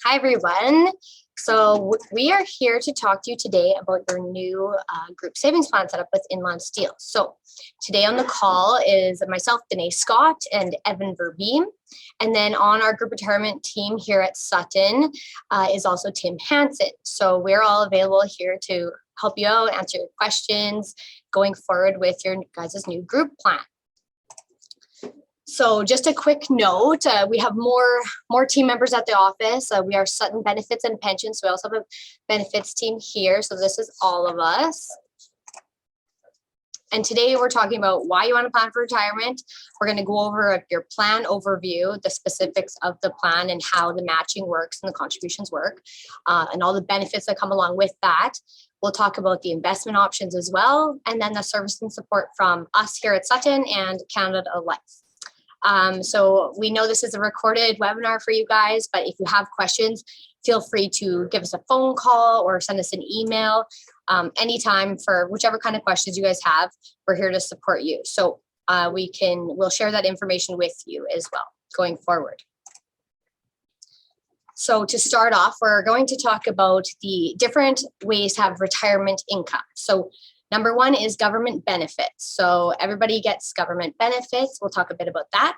Hi, everyone. So we are here to talk to you today about your new group savings plan set up with Inland Steel. So today on the call is myself, Danae Scott, and Evan Verbeem. And then on our group retirement team here at Sutton is also Tim Hansen. So we're all available here to help you out, answer your questions, going forward with your guys' new group plan. So just a quick note, we have more team members at the office. We are Sutton Benefits and Pensions. So we also have a benefits team here. So this is all of us. And today we're talking about why you want to plan for retirement. We're going to go over your plan overview, the specifics of the plan and how the matching works and the contributions work, and all the benefits that come along with that. We'll talk about the investment options as well, and then the service and support from us here at Sutton and Canada Life. So we know this is a recorded webinar for you guys, but if you have questions, feel free to give us a phone call or send us an email anytime for whichever kind of questions you guys have. We're here to support you. So we'll share that information with you as well going forward. So to start off, we're going to talk about the different ways to have retirement income. So number one is government benefits. So everybody gets government benefits. We'll talk a bit about that.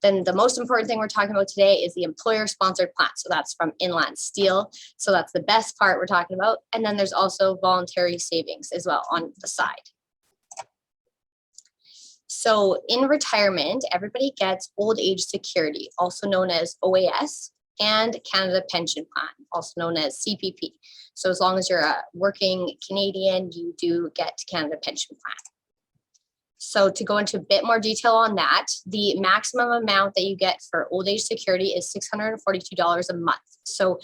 Then the most important thing we're talking about today is the employer-sponsored plan. So that's from Inland Steel. So that's the best part we're talking about. And then there's also voluntary savings as well on the side. So in retirement, everybody gets old age security, also known as OAS, and Canada Pension Plan, also known as CPP. So as long as you're a working Canadian, you do get Canada Pension Plan. So to go into a bit more detail on that, the maximum amount that you get for old age security is $642 a month. So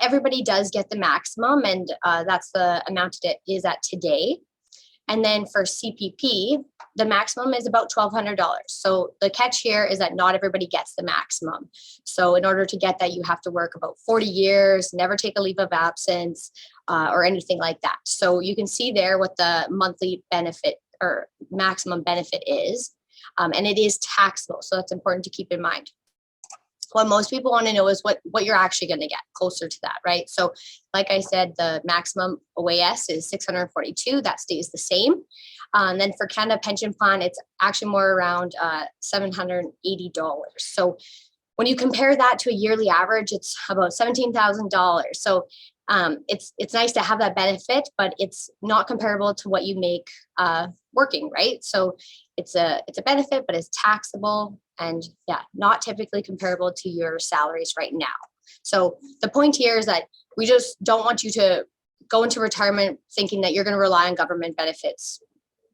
everybody does get the maximum, and that's the amount it is at today. And then for CPP, the maximum is about $1,200. So the catch here is that not everybody gets the maximum. So in order to get that, you have to work about 40 years, never take a leave of absence or anything like that. So you can see there what the monthly benefit or maximum benefit is. And it is taxable. So that's important to keep in mind. What most people want to know is what you're actually going to get closer to that, right? So like I said, the maximum OAS is $642. That stays the same. And then for Canada Pension Plan, it's actually more around $780. So when you compare that to a yearly average, it's about $17,000. So it's nice to have that benefit, but it's not comparable to what you make working, right? So it's a benefit, but it's taxable and not typically comparable to your salaries right now. So the point here is that we just don't want you to go into retirement thinking that you're going to rely on government benefits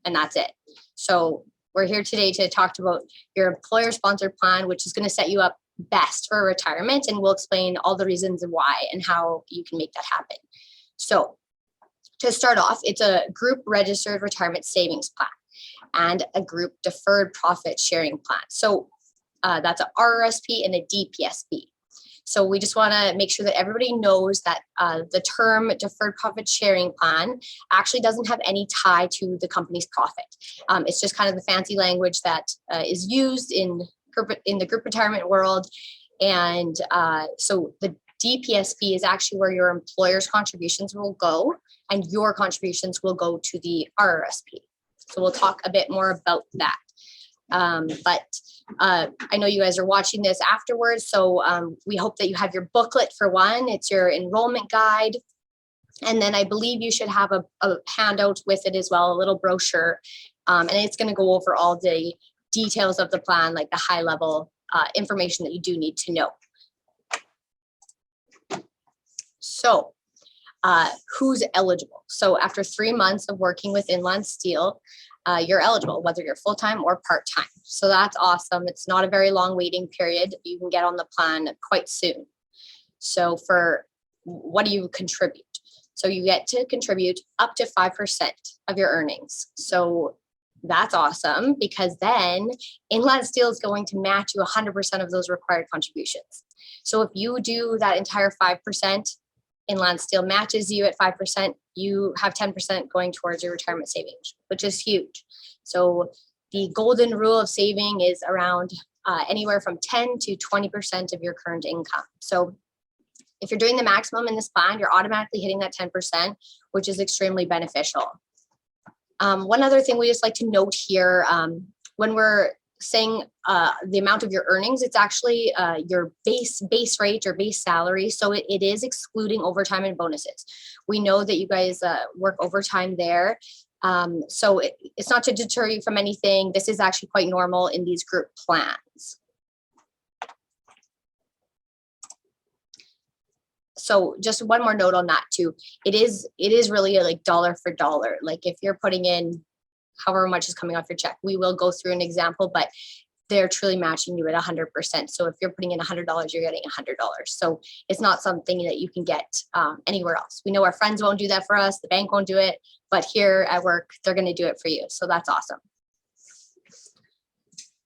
and that's it. So we're here today to talk about your employer-sponsored plan, which is going to set you up best for retirement, and we'll explain all the reasons why and how you can make that happen. So to start off, it's a group registered retirement savings plan and a group deferred profit sharing plan. So that's a RRSP and a DPSP. So we just want to make sure that everybody knows that the term deferred profit sharing plan actually doesn't have any tie to the company's profit. It's just kind of the fancy language that is used in the group retirement world. And so the DPSP is actually where your employer's contributions will go and your contributions will go to the RRSP. So we'll talk a bit more about that. But I know you guys are watching this afterwards, so we hope that you have your booklet for one. It's your enrollment guide. And then I believe you should have a handout with it as well, a little brochure. And it's going to go over all the details of the plan, like the high level information that you do need to know. So who's eligible? So after 3 months of working with Inland Steel, you're eligible, whether you're full-time or part-time. So that's awesome. It's not a very long waiting period. You can get on the plan quite soon. So for what do you contribute? So you get to contribute up to 5% of your earnings. So that's awesome because then Inland Steel is going to match you 100% of those required contributions. So if you do that entire 5%, Inland Steel matches you at 5%, you have 10% going towards your retirement savings, which is huge. So the golden rule of saving is around anywhere from 10 to 20% of your current income. So if you're doing the maximum in this plan, you're automatically hitting that 10%, which is extremely beneficial. One other thing we just like to note here, when we're saying the amount of your earnings, it's actually your base rate or base salary. So it is excluding overtime and bonuses. We know that you guys work overtime there. So it's not to deter you from anything. This is actually quite normal in these group plans. So just one more note on that too. It is really like dollar for dollar. Like if you're putting in however much is coming off your check, we will go through an example, but they're truly matching you at 100%. So if you're putting in $100, you're getting $100. So it's not something that you can get anywhere else. We know our friends won't do that for us. The bank won't do it, but here at work, they're going to do it for you. So that's awesome.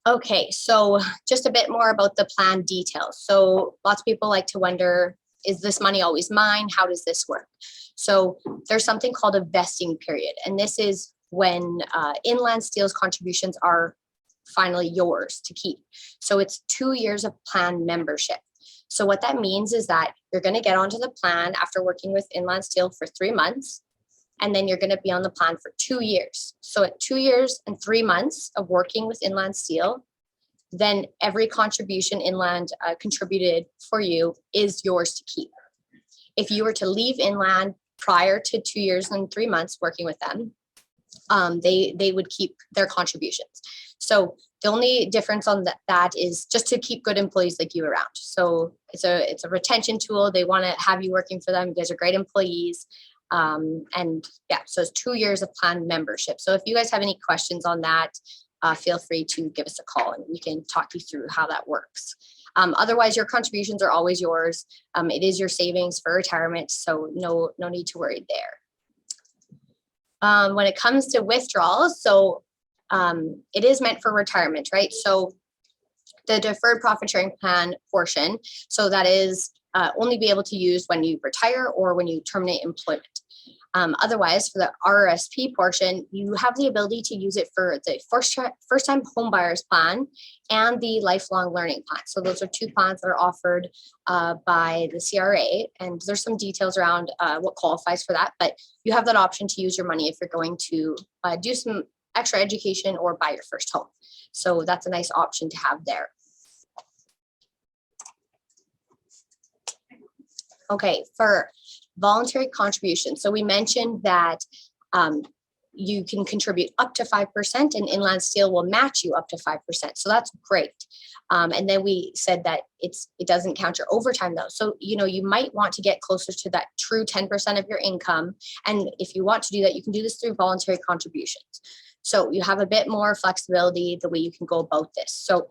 Okay, so just a bit more about the plan details. So lots of people like to wonder, is this money always mine? How does this work? So there's something called a vesting period. And this is when Inland Steel's contributions are finally yours to keep. So it's 2 years of plan membership. So what that means is that you're going to get onto the plan after working with Inland Steel for 3 months, and then you're going to be on the plan for 2 years. So at 2 years and 3 months of working with Inland Steel, then every contribution Inland contributed for you is yours to keep. If you were to leave Inland prior to 2 years and 3 months working with them, they would keep their contributions. So the only difference on that is just to keep good employees like you around. So it's a retention tool. They want to have you working for them. You guys are great employees. And yeah, so it's 2 years of plan membership. So if you guys have any questions on that, feel free to give us a call and we can talk you through how that works. Otherwise, your contributions are always yours. It is your savings for retirement, so no need to worry there. When it comes to withdrawals, so it is meant for retirement, right? So the deferred profit sharing plan portion, so that is only be able to use when you retire or when you terminate employment. Otherwise, for the RRSP portion, you have the ability to use it for the first-time home buyers plan and the lifelong learning plan. So those are 2 plans that are offered by the CRA, and there's some details around what qualifies for that, but you have that option to use your money if you're going to do some extra education or buy your first home. So that's a nice option to have there. Okay, for voluntary contribution. So we mentioned that you can contribute up to 5% and Inland Steel will match you up to 5%. So that's great. And then we said that it doesn't count your overtime though. So, you might want to get closer to that true 10% of your income. And if you want to do that, you can do this through voluntary contributions. So you have a bit more flexibility the way you can go about this. So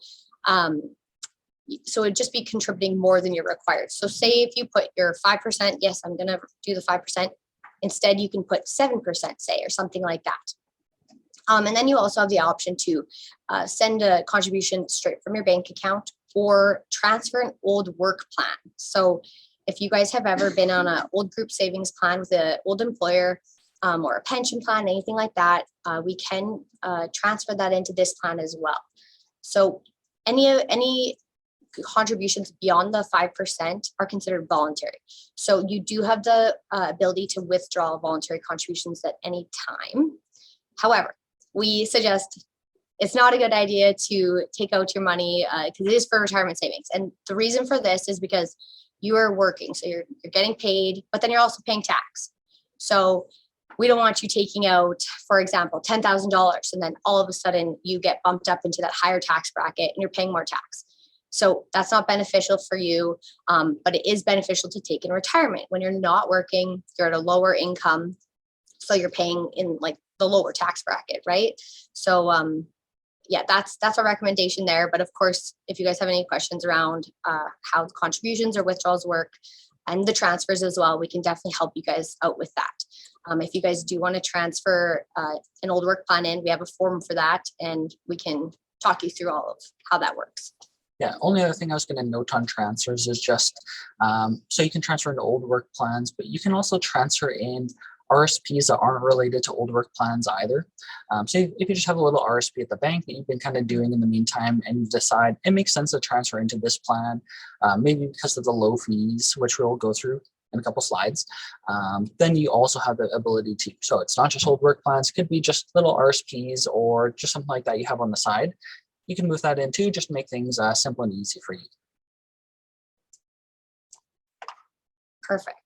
it'd just be contributing more than you're required. So say if you put your 5%, yes, I'm going to do the 5%. Instead, you can put 7%, say, or something like that. And then you also have the option to send a contribution straight from your bank account or transfer an old work plan. So if you guys have ever been on an old group savings plan with an old employer or a pension plan, anything like that, we can transfer that into this plan as well. So any contributions beyond the 5% are considered voluntary. So you do have the ability to withdraw voluntary contributions at any time. However, we suggest it's not a good idea to take out your money because it is for retirement savings. And the reason for this is because you are working, so you're getting paid, but then you're also paying tax. So we don't want you taking out, for example, $10,000, and then all of a sudden you get bumped up into that higher tax bracket and you're paying more tax. So that's not beneficial for you, but it is beneficial to take in retirement. When you're not working, you're at a lower income, so you're paying in like the lower tax bracket, right? So yeah, that's a recommendation there. But of course, if you guys have any questions around how the contributions or withdrawals work and the transfers as well, we can definitely help you guys out with that. If you guys do want to transfer an old work plan in, we have a form for that, and we can talk you through all of how that works. Yeah, only other thing I was going to note on transfers is just, so you can transfer into old work plans, but you can also transfer in RSPs that aren't related to old work plans either. So if you just have a little RSP at the bank that you've been kind of doing in the meantime, and you decide it makes sense to transfer into this plan, maybe because of the low fees, which we'll go through in a couple slides, then you also have the ability to. So it's not just old work plans, it could be just little RSPs or just something like that you have on the side. You can move that in too, just to make things simple and easy for you. Perfect.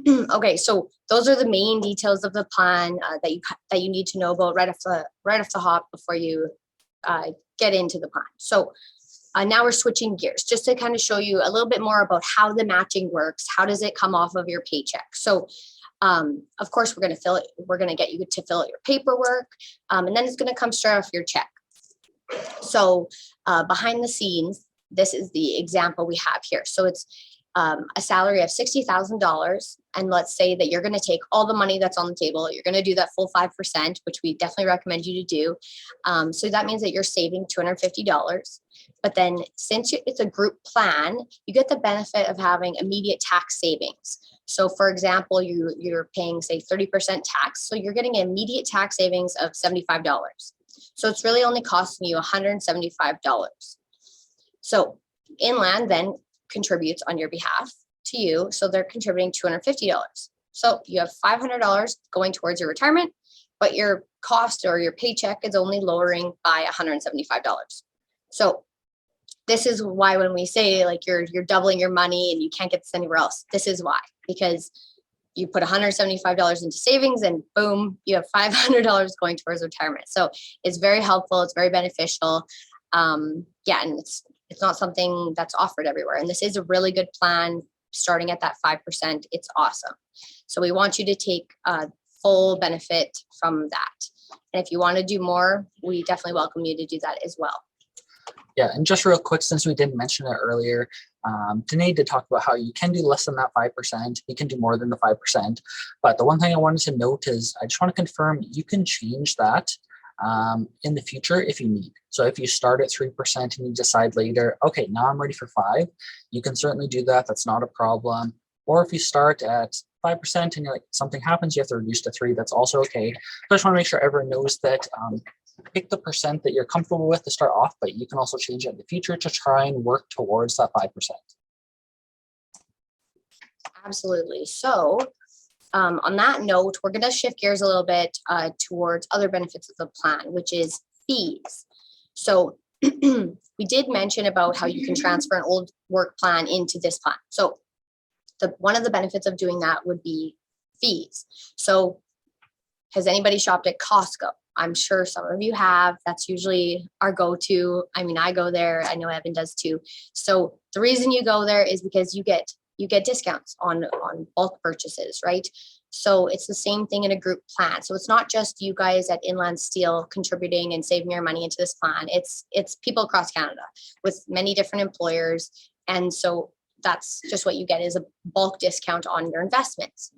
Okay, so those are the main details of the plan that you need to know about right off the hop before you get into the plan. So now we're switching gears just to kind of show you a little bit more about how the matching works. How does it come off of your paycheck? So of course, we're going to get you to fill out your paperwork, and then it's going to come straight off your check. So behind the scenes, this is the example we have here. So it's a salary of $60,000. And let's say that you're going to take all the money that's on the table. You're going to do that full 5%, which we definitely recommend you to do. So that means that you're saving $250. But then since it's a group plan, you get the benefit of having immediate tax savings. So for example, you're paying, say, 30% tax. So you're getting an immediate tax savings of $75. So it's really only costing you $175. So Inland then contributes on your behalf to you. So they're contributing $250. So you have $500 going towards your retirement, but your cost or your paycheck is only lowering by $175. So this is why when we say like you're doubling your money and you can't get this anywhere else, this is why, because you put $175 into savings and boom, you have $500 going towards retirement. So it's very helpful. It's very beneficial. And it's not something that's offered everywhere. And this is a really good plan starting at that 5%. It's awesome. So we want you to take full benefit from that. And if you want to do more, we definitely welcome you to do that as well. Yeah, and just real quick, since we didn't mention it earlier, Danae did talk about how you can do less than that 5%. You can do more than the 5%. But the one thing I wanted to note is I just want to confirm you can change that in the future if you need. So if you start at 3% and you decide later, okay, now I'm ready for 5%, you can certainly do that. That's not a problem. Or if you start at 5% and you're like, something happens, you have to reduce to 3%, that's also okay. So I just want to make sure everyone knows that pick the percent that you're comfortable with to start off, but you can also change it in the future to try and work towards that 5%. Absolutely. So on that note, we're going to shift gears a little bit towards other benefits of the plan, which is fees. So we did mention about how you can transfer an old work plan into this plan. So one of the benefits of doing that would be fees. So has anybody shopped at Costco? I'm sure some of you have. That's usually our go-to. I mean, I go there. I know Evan does too. So the reason you go there is because you get discounts on bulk purchases, right? So it's the same thing in a group plan. So it's not just you guys at Inland Steel contributing and saving your money into this plan. It's people across Canada with many different employers. And so that's just what you get is a bulk discount on your investments.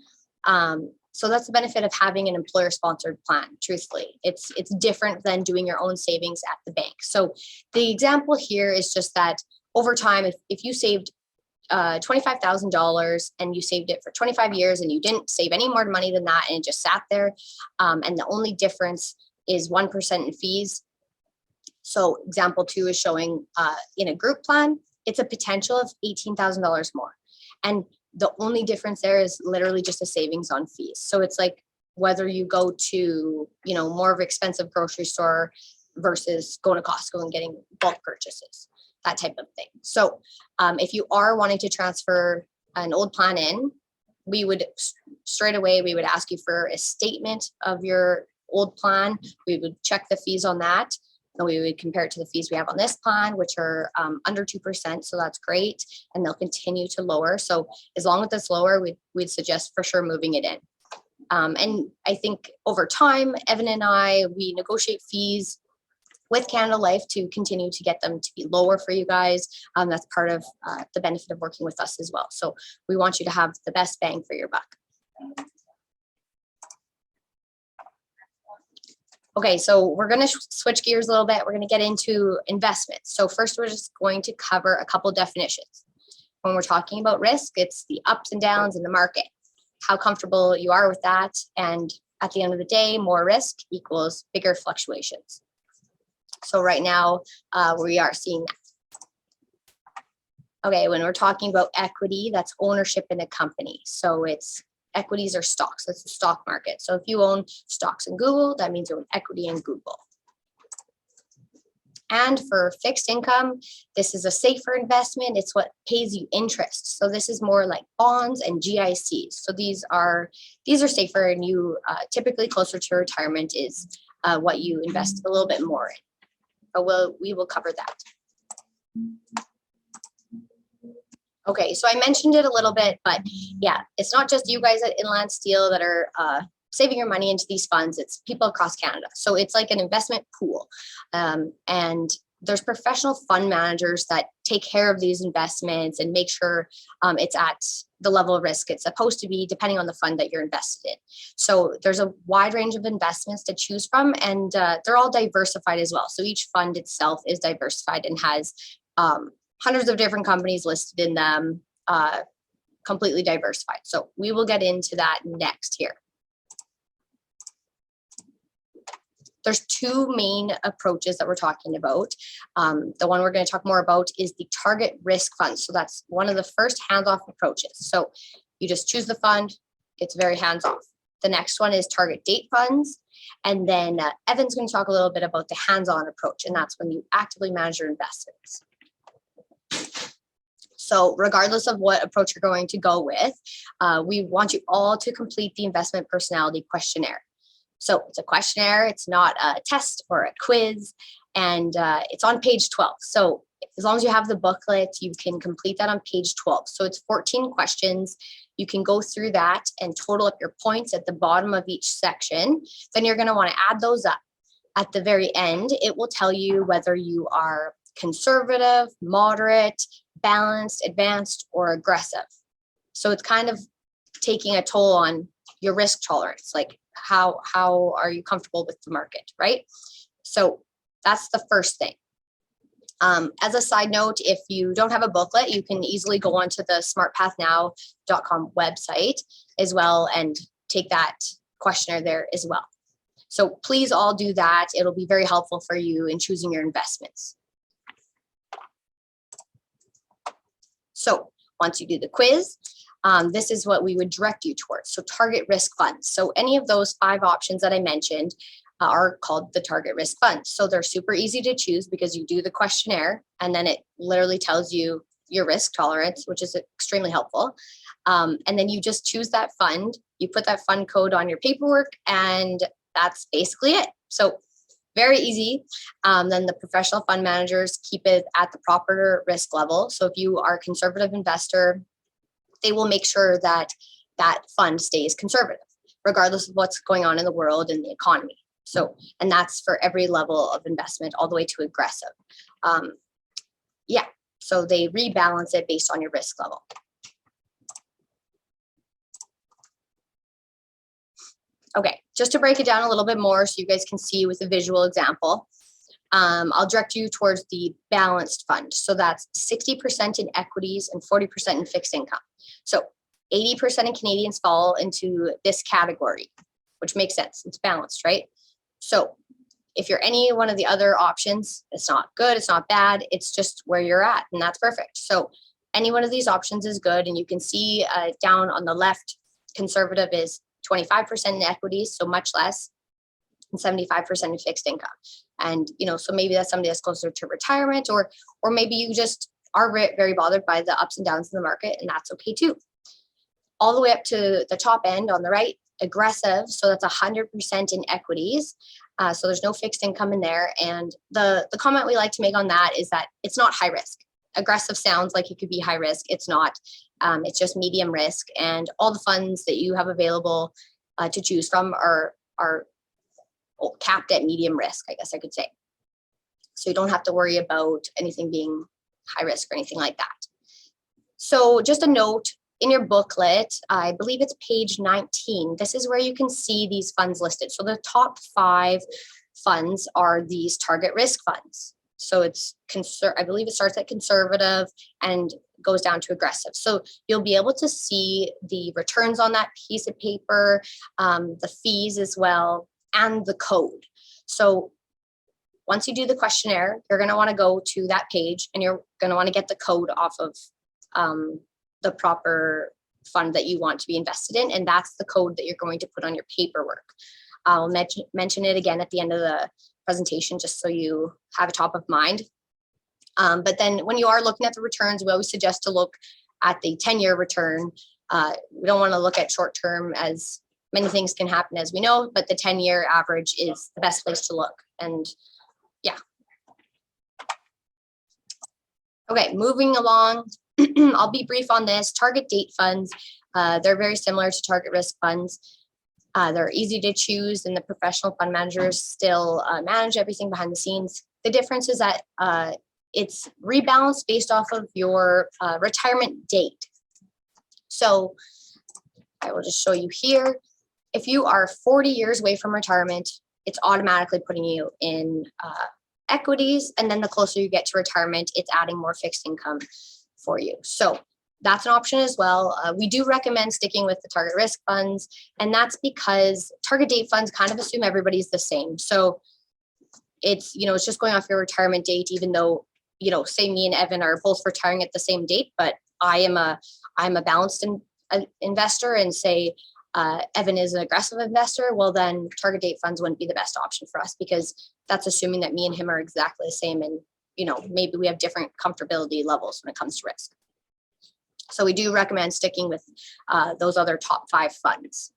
So that's the benefit of having an employer-sponsored plan, truthfully. It's different than doing your own savings at the bank. So the example here is just that over time, if you saved $25,000 and you saved it for 25 years and you didn't save any more money than that and it just sat there, and the only difference is 1% in fees. So example 2 is showing in a group plan, it's a potential of $18,000 more. And the only difference there is literally just a savings on fees. So it's like whether you go to, more of an expensive grocery store versus going to Costco and getting bulk purchases, that type of thing. So if you are wanting to transfer an old plan in, we would straight away, we would ask you for a statement of your old plan. We would check the fees on that. And we would compare it to the fees we have on this plan, which are under 2%. So that's great. And they'll continue to lower. So as long as it's lower, we'd suggest for sure moving it in. And I think over time, Evan and I, we negotiate fees with Canada Life to continue to get them to be lower for you guys. That's part of the benefit of working with us as well. So we want you to have the best bang for your buck. Okay, so we're going to switch gears a little bit. We're going to get into investments. So first, we're just going to cover a couple definitions. When we're talking about risk, it's the ups and downs in the market. how comfortable you are with that. And at the end of the day, more risk equals bigger fluctuations. So right now, we are seeing that. Okay, when we're talking about equity, that's ownership in a company. So it's equities or stocks. That's the stock market. So if you own stocks in Google, that means you own equity in Google. And for fixed income, this is a safer investment. It's what pays you interest. So this is more like bonds and GICs. So these are safer, and you typically closer to retirement is what you invest a little bit more in. But we will cover that. Okay, so I mentioned it a little bit, but yeah, it's not just you guys at Inland Steel that are saving your money into these funds. It's people across Canada. So it's like an investment pool. And there's professional fund managers that take care of these investments and make sure it's at the level of risk it's supposed to be, depending on the fund that you're invested in. So there's a wide range of investments to choose from, and they're all diversified as well. So each fund itself is diversified and has hundreds of different companies listed in them, completely diversified. So we will get into that next here. There's two main approaches that we're talking about. The one we're going to talk more about is the target risk fund. So that's one of the first hands-off approaches. So you just choose the fund, it's very hands-off. The next one is target date funds. And then Evan's going to talk a little bit about the hands-on approach, and that's when you actively manage your investments. So regardless of what approach you're going to go with, we want you all to complete the investment personality questionnaire. So it's a questionnaire, it's not a test or a quiz, and it's on page 12. So as long as you have the booklet, you can complete that on page 12. So it's 14 questions. You can go through that and total up your points at the bottom of each section. Then you're going to want to add those up. At the very end, it will tell you whether you are conservative, moderate, balanced, advanced, or aggressive. So it's kind of taking a toll on your risk tolerance, like how are you comfortable with the market, right? So that's the first thing. As a side note, if you don't have a booklet, you can easily go onto the smartpathnow.com website as well and take that questionnaire there as well. So please all do that. It'll be very helpful for you in choosing your investments. So once you do the quiz, this is what we would direct you towards. So target risk funds. So any of those 5 options that I mentioned are called the target risk funds. So they're super easy to choose because you do the questionnaire and then it literally tells you your risk tolerance, which is extremely helpful. And then you just choose that fund, you put that fund code on your paperwork, and that's basically it. So very easy. Then the professional fund managers keep it at the proper risk level. So if you are a conservative investor, they will make sure that that fund stays conservative, regardless of what's going on in the world and the economy. So, and that's for every level of investment, all the way to aggressive. Yeah, so they rebalance it based on your risk level. Okay, just to break it down a little bit more so you guys can see with a visual example, I'll direct you towards the balanced fund. So that's 60% in equities and 40% in fixed income. So 80% of Canadians fall into this category, which makes sense. It's balanced, right? So if you're any one of the other options, it's not good, it's not bad, it's just where you're at, and that's perfect. So any one of these options is good, and you can see down on the left, conservative is 25% in equities, so much less, and 75% in fixed income. And, you know, so maybe that's somebody that's closer to retirement, or maybe you just are very bothered by the ups and downs in the market, and that's okay too. All the way up to the top end on the right, aggressive, so that's 100% in equities. So there's no fixed income in there. And the comment we like to make on that is that it's not high risk. Aggressive sounds like it could be high risk. It's not. It's just medium risk, and all the funds that you have available to choose from are capped at medium risk, I guess I could say. So you don't have to worry about anything being high risk or anything like that. So just a note, in your booklet, I believe it's page 19, this is where you can see these funds listed. So the top 5 funds are these target risk funds. So it's I believe it starts at conservative, and goes down to aggressive. So you'll be able to see the returns on that piece of paper, the fees as well, and the code. So once you do the questionnaire, you're going to want to go to that page and you're going to want to get the code off of the proper fund that you want to be invested in. And that's the code that you're going to put on your paperwork. I'll mention it again at the end of the presentation, just so you have it top of mind. But then when you are looking at the returns, we always suggest to look at the 10-year return. We don't want to look at short term, as many things can happen, as we know, but the 10-year average is the best place to look. And yeah. Okay, moving along. I'll be brief on this. Target date funds, they're very similar to target risk funds. They're easy to choose, and the professional fund managers still manage everything behind the scenes. The difference is that it's rebalanced based off of your retirement date. So I will just show you here. If you are 40 years away from retirement, it's automatically putting you in equities. And then the closer you get to retirement, it's adding more fixed income for you. So that's an option as well. We do recommend sticking with the target risk funds. And that's because target date funds kind of assume everybody's the same. So it's, it's just going off your retirement date, even though, say me and Evan are both retiring at the same date, but I'm a balanced investor, and say Evan is an aggressive investor, well, then target date funds wouldn't be the best option for us, because that's assuming that me and him are exactly the same, and maybe we have different comfortability levels when it comes to risk. So we do recommend sticking with those other top 5 funds.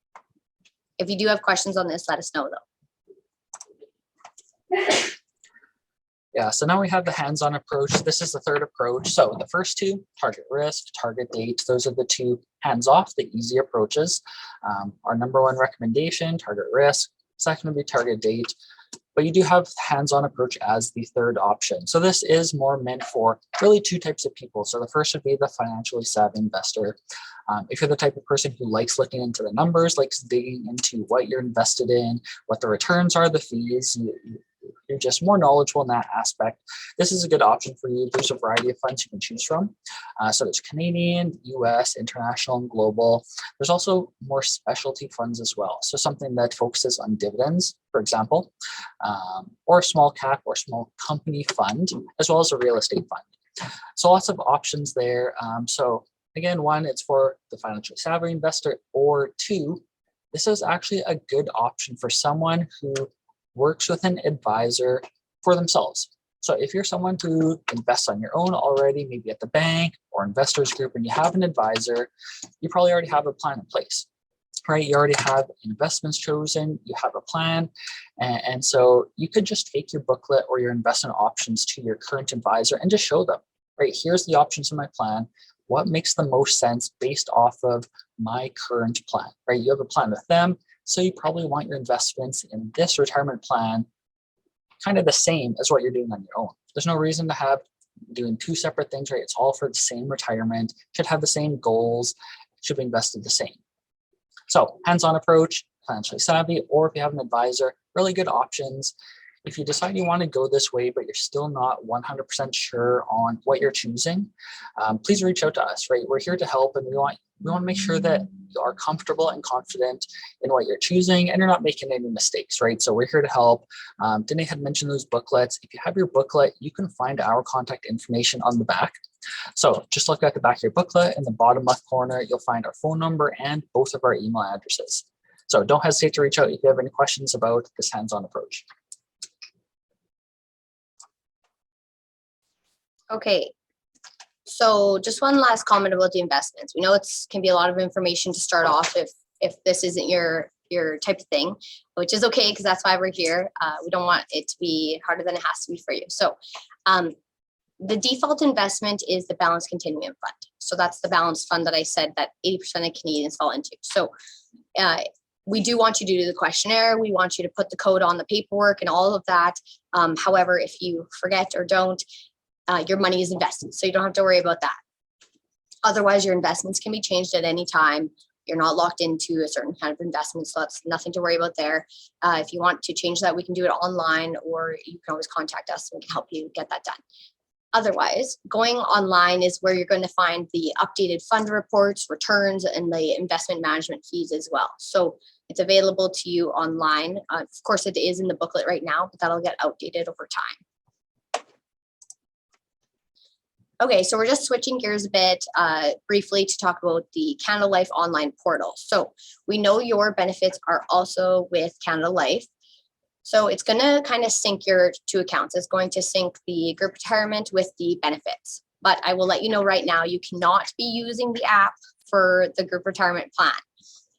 If you do have questions on this, let us know though. Yeah, so now we have the hands-on approach. This is the third approach. So the first two, target risk, target date, those are the two hands-off, the easy approaches. Our number one recommendation, target risk. Second would be target date. But you do have hands-on approach as the third option. So this is more meant for really 2 types of people. So the first would be the financially savvy investor. If you're the type of person who likes looking into the numbers, likes digging into what you're invested in, what the returns are, the fees, you're just more knowledgeable in that aspect, this is a good option for you. There's a variety of funds you can choose from. So there's Canadian, US, international, and global. There's also more specialty funds as well. So something that focuses on dividends, for example, or a small cap or small company fund, as well as a real estate fund. So lots of options there. So again, 1, it's for the financially savvy investor, or 2, this is actually a good option for someone who works with an advisor for themselves. So if you're someone who invests on your own already, maybe at the bank or investors group, and you have an advisor, you probably already have a plan in place, right? You already have investments chosen, you have a plan. And so you could just take your booklet or your investment options to your current advisor and just show them, right? Here's the options in my plan. What makes the most sense based off of my current plan, right? You have a plan with them. So you probably want your investments in this retirement plan kind of the same as what you're doing on your own. There's no reason to have doing 2 separate things, right? It's all for the same retirement, should have the same goals, should be invested the same. So hands-on approach, financially savvy, or if you have an advisor, really good options. If you decide you want to go this way, but you're still not 100% sure on what you're choosing, please reach out to us, right? We're here to help, and we want to make sure that you are comfortable and confident in what you're choosing and you're not making any mistakes, right? So we're here to help. Danae had mentioned those booklets. If you have your booklet, you can find our contact information on the back. So just look at the back of your booklet. In the bottom left corner, you'll find our phone number and both of our email addresses. So don't hesitate to reach out if you have any questions about this hands-on approach. Okay, so just one last comment about the investments. We know it can be a lot of information to start off if this isn't your type of thing, which is okay, because that's why we're here. We don't want it to be harder than it has to be for you. So the default investment is the Balanced Continuum Fund. So that's the balanced fund that I said that 80% of Canadians fall into. So we do want you to do the questionnaire. We want you to put the code on the paperwork and all of that. However, if you forget or don't, your money is invested, so you don't have to worry about that. Otherwise, your investments can be changed at any time. You're not locked into a certain kind of investment, so that's nothing to worry about there. If you want to change that, we can do it online, or you can always contact us and we can help you get that done. Otherwise, going online is where you're going to find the updated fund reports, returns, and the investment management fees as well. So it's available to you online. Of course, it is in the booklet right now, but that'll get outdated over time. Okay, so we're just switching gears a bit briefly to talk about the Canada Life online portal. So we know your benefits are also with Canada Life. So it's going to kind of sync your two accounts. It's going to sync the group retirement with the benefits. But I will let you know right now, you cannot be using the app for the group retirement plan.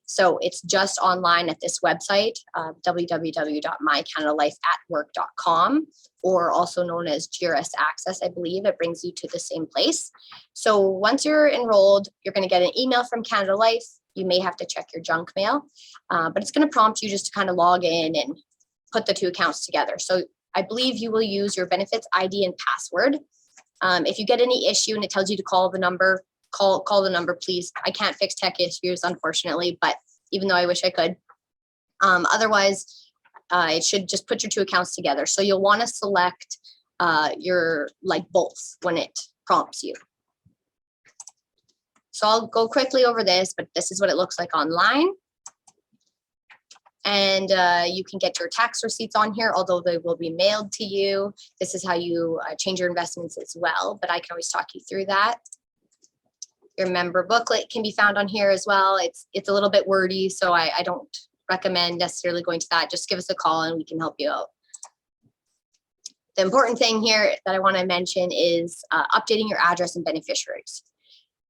So it's just online at this website, www.mycanadalifeatwork.com, or also known as GRS Access, I believe. It brings you to the same place. So once you're enrolled, you're going to get an email from Canada Life. You may have to check your junk mail, but it's going to prompt you just to kind of log in and put the two accounts together. So I believe you will use your benefits ID and password. If you get any issue and it tells you to call the number, call the number, please. I can't fix tech issues, unfortunately, but even though I wish I could. Otherwise, it should just put your two accounts together. So you'll want to select your both when it prompts you. So I'll go quickly over this, but this is what it looks like online. And you can get your tax receipts on here, although they will be mailed to you. This is how you change your investments as well, but I can always talk you through that. Your member booklet can be found on here as well. It's a little bit wordy, so I don't recommend necessarily going to that. Just give us a call and we can help you out. The important thing here that I want to mention is updating your address and beneficiaries.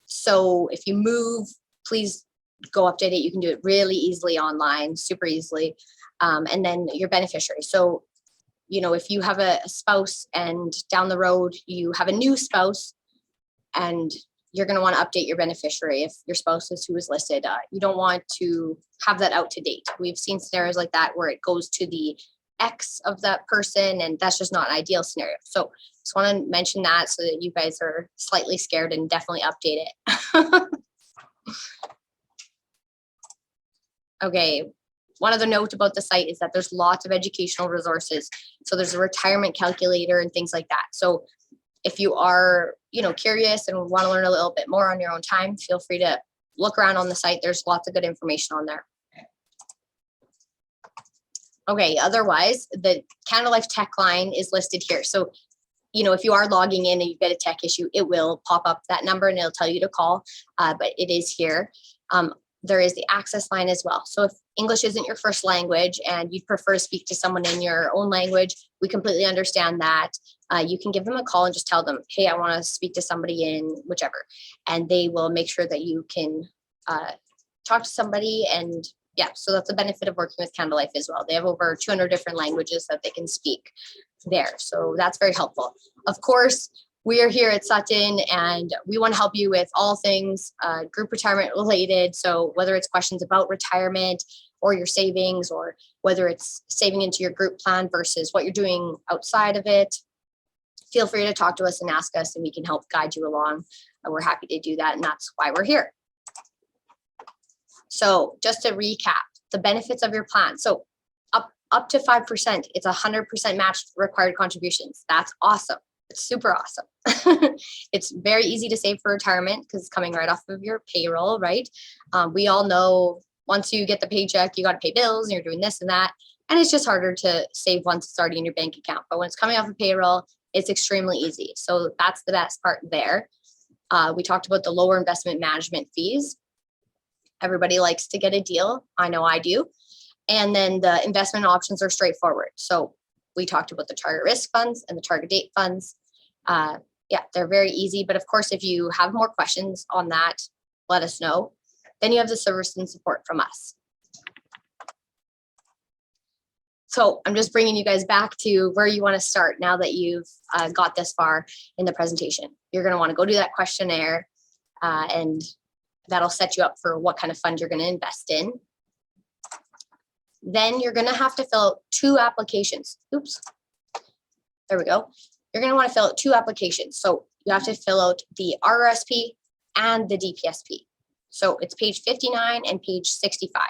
So if you move, please go update it. You can do it really easily online, super easily. And then your beneficiary. So, if you have a spouse and down the road you have a new spouse and you're going to want to update your beneficiary if your spouse is who is listed, you don't want to have that out to date. We've seen scenarios like that where it goes to the ex of that person, and that's just not an ideal scenario. So just want to mention that so that you guys are slightly scared and definitely update it. Okay, one other note about the site is that there's lots of educational resources. So there's a retirement calculator and things like that. So if you are, curious and want to learn a little bit more on your own time, feel free to look around on the site. There's lots of good information on there. Okay, otherwise, the Canada Life tech line is listed here. So, if you are logging in and you get a tech issue, it will pop up that number and it'll tell you to call, but it is here. There is the access line as well. So if English isn't your first language and you'd prefer to speak to someone in your own language, we completely understand that. You can give them a call and just tell them, hey, I want to speak to somebody in whichever, and they will make sure that you can talk to somebody. And yeah, so that's the benefit of working with Canada Life as well. They have over 200 different languages that they can speak there. So that's very helpful. Of course, we are here at Sutton and we want to help you with all things group retirement related. So whether it's questions about retirement or your savings, or whether it's saving into your group plan versus what you're doing outside of it, feel free to talk to us and ask us and we can help guide you along. And we're happy to do that. And that's why we're here. So just to recap, the benefits of your plan. So up to 5%, it's 100% matched required contributions. That's awesome. It's super awesome. It's very easy to save for retirement because it's coming right off of your payroll, right? We all know once you get the paycheck, you got to pay bills and you're doing this and that. And it's just harder to save once it's already in your bank account. But when it's coming off of payroll, it's extremely easy. So that's the best part there. We talked about the lower investment management fees. Everybody likes to get a deal. I know I do. And then the investment options are straightforward. So we talked about the target risk funds and the target date funds. Yeah, they're very easy. But of course, if you have more questions on that, let us know. Then you have the service and support from us. So I'm just bringing you guys back to where you want to start now that you've got this far in the presentation. You're going to want to go do that questionnaire and that'll set you up for what kind of fund you're going to invest in. Then you're going to have to fill out 2 applications. Oops. There we go. You're going to want to fill out 2 applications. So you have to fill out the RRSP and the DPSP. So it's page 59 and page 65.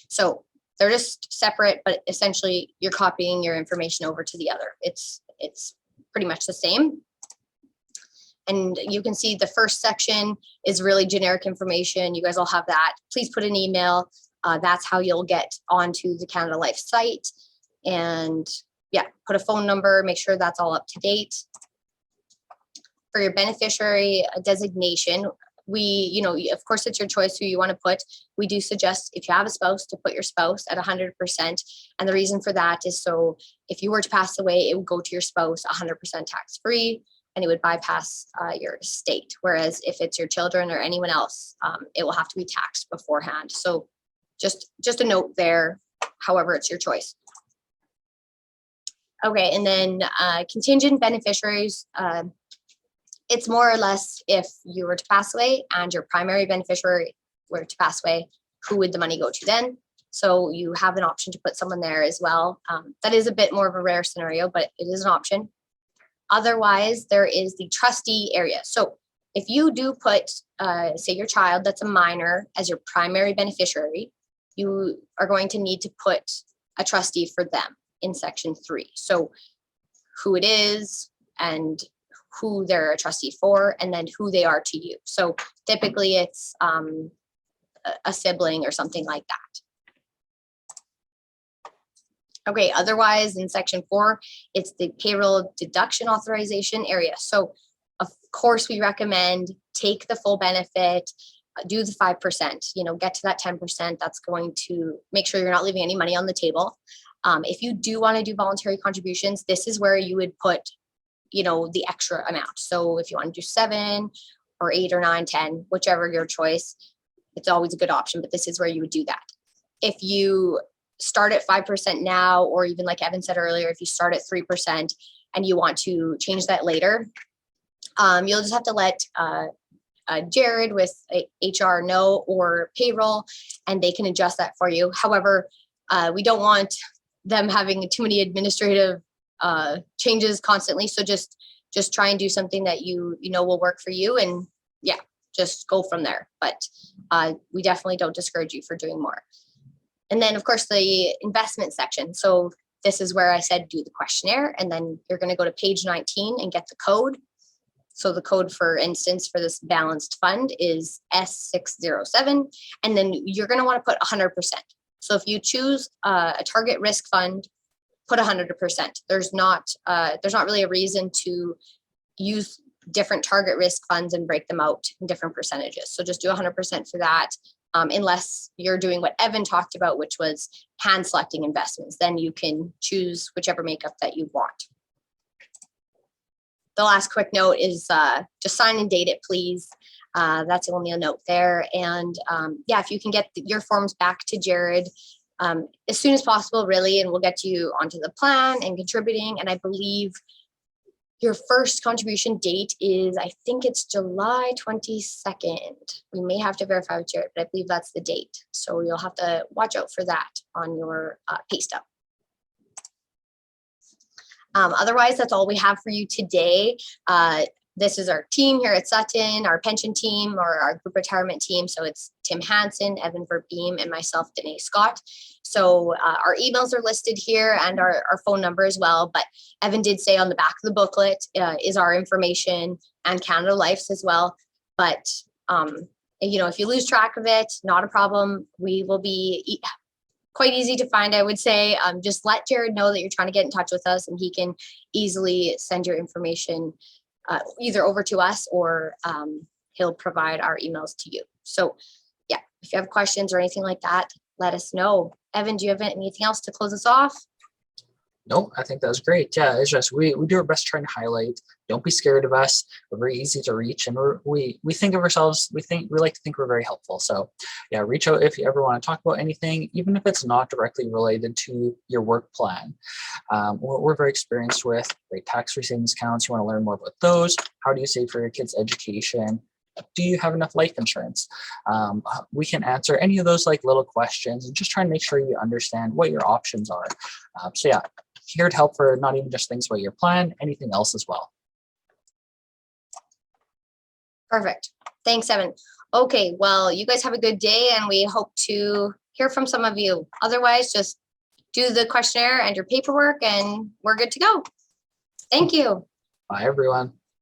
So they're just separate, but essentially you're copying your information over to the other. It's pretty much the same. And you can see the first section is really generic information. You guys all have that. Please put an email. That's how you'll get onto the Canada Life site. And yeah, put a phone number, make sure that's all up to date. For your beneficiary designation, of course, it's your choice who you want to put. We do suggest, if you have a spouse, to put your spouse at 100%. And the reason for that is so if you were to pass away, it would go to your spouse 100% tax-free, and it would bypass your estate. Whereas if it's your children or anyone else, it will have to be taxed beforehand. So just a note there, however, it's your choice. Okay, and then contingent beneficiaries, it's more or less if you were to pass away and your primary beneficiary were to pass away, who would the money go to then? So you have an option to put someone there as well. That is a bit more of a rare scenario, but it is an option. Otherwise, there is the trustee area. So if you do put, say, your child that's a minor as your primary beneficiary, you are going to need to put a trustee for them in section 3. So who it is and who they're a trustee for, and then who they are to you. So typically it's a sibling or something like that. Okay, otherwise in section 4, it's the payroll deduction authorization area. So of course we recommend take the full benefit, do the 5%, get to that 10%. That's going to make sure you're not leaving any money on the table. If you do want to do voluntary contributions, this is where you would put the extra amount. So if you want to do 7 or 8 or 9, 10, whichever your choice, it's always a good option, but this is where you would do that. If you start at 5% now, or even like Evan said earlier, if you start at 3% and you want to change that later, you'll just have to let Jared with HR know, or payroll, and they can adjust that for you. However, we don't want them having too many administrative changes constantly. So just try and do something that you know will work for you, and yeah, just go from there. But we definitely don't discourage you for doing more. And then of course the investment section. So this is where I said do the questionnaire, and then you're going to go to page 19 and get the code. So the code, for instance, for this balanced fund is S607, and then you're going to want to put 100%. So if you choose a target risk fund, put 100%. There's not really a reason to use different target risk funds and break them out in different percentages. So just do 100% for that, unless you're doing what Evan talked about, which was hand selecting investments. Then you can choose whichever makeup that you want. The last quick note is just sign and date it, please. That's only a note there. And yeah, if you can get your forms back to Jared as soon as possible, really, and we'll get you onto the plan and contributing. And I believe your first contribution date is, I think it's July 22nd. We may have to verify with Jared, but I believe that's the date. So you'll have to watch out for that on your pay stub. Otherwise, that's all we have for you today. This is our team here at Sutton, our pension team, or our group retirement team. So it's Tim Hansen, Evan Verbeem, and myself, Danae Scott. So our emails are listed here, and our phone number as well. But Evan did say on the back of the booklet is our information, and Canada Life's as well. But if you lose track of it, not a problem. We will be quite easy to find, I would say. Just let Jared know that you're trying to get in touch with us, and he can easily send your information either over to us, or he'll provide our emails to you. So yeah, if you have questions or anything like that, let us know. Evan, do you have anything else to close us off? No, I think that was great. Yeah, it's just we do our best trying to highlight. Don't be scared of us. We're very easy to reach, and we think of ourselves. We like to think we're very helpful. So yeah, reach out if you ever want to talk about anything, even if it's not directly related to your work plan. We're very experienced with great tax-free savings accounts. You want to learn more about those? How do you save for your kids' education? Do you have enough life insurance? We can answer any of those little questions and just try and make sure you understand what your options are. So yeah, here to help for not even just things about your plan, anything else as well. Perfect. Thanks, Evan. Okay, well, you guys have a good day, and we hope to hear from some of you. Otherwise, just do the questionnaire and your paperwork, and we're good to go. Thank you. Bye, everyone.